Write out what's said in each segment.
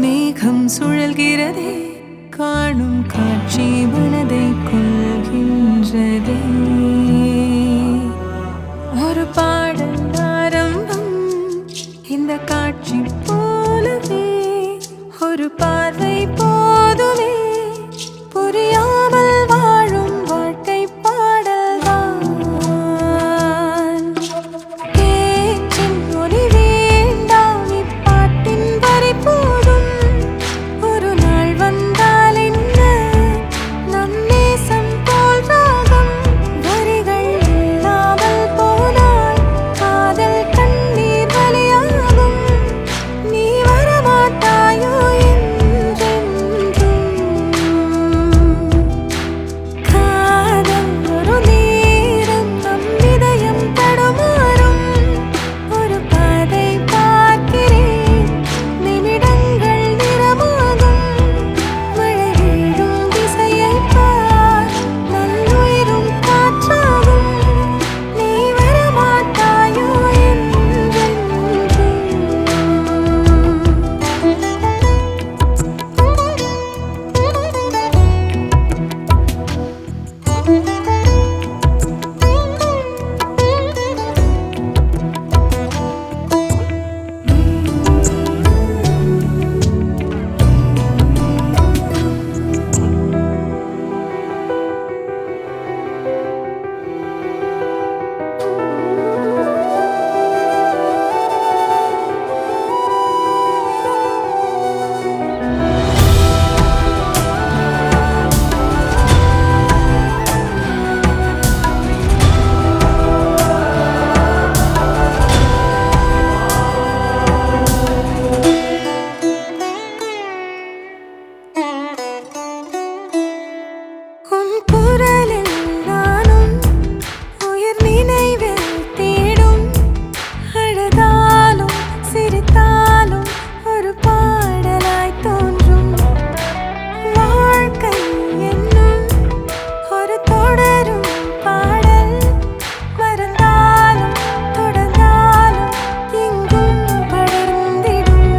மேகம் சுழல்கிறதே, காணும் காட்சி மனதை கொள்கின்றதே. ஒரு பாடல் ஆரம்பம் இந்த காட்சி போலவே, ஒரு பார்வை போதுமே புரியாமல் வாழும் வாழ்க்கை பாடல்தான். பேச்சின் ஒலி வேண்டாம், இப்பாட்டின் வரி போதும். ஒரு நாள் வந்தால் என்ன, நம் நேசம் போல் ராகம். வரிகள் இல்லாமல் போனால் காதல் கண்ணீர் வலியாகும். நீ வரமாட்டாயோ என்றென்றும். காதல் ஒரு நேரம் நம் இதயம் தடுமாறும். ஒரு பாதை பார்க்கிறேன், நிமிடங்கள் நிறமாகும். மழை வீழும் திசையைப் பார், நல்லுயிரும் காற்றாகும். நீ வரமாட்டாயோ என்றென்றும். உன் குரலில் நானும் உயிர் நினைவில் தேடும். அழுதாலும் சிரித்தாலும் ஒரு பாடலாய் தோன்றும். வாழ்க்கை என்னும் ஒரு தொடரும் பாடல். மறந்தாலும் தொடர்ந்தாலும் எங்கும் படர்ந்திடும்.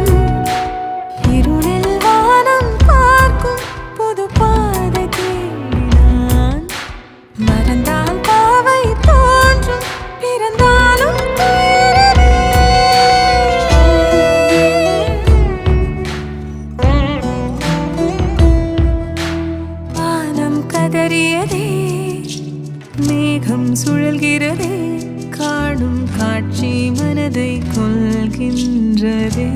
இருளில் வானம் பார்க்கும் புது பாதை தேடினான். மறந்தால் பாவை தோன்றும், பிறந்தாலும் தீரவே. வானம் கதறியதே, மேகம் சுழல்கிறதே, காணும் காட்சி மனதை கொள்கின்றதே.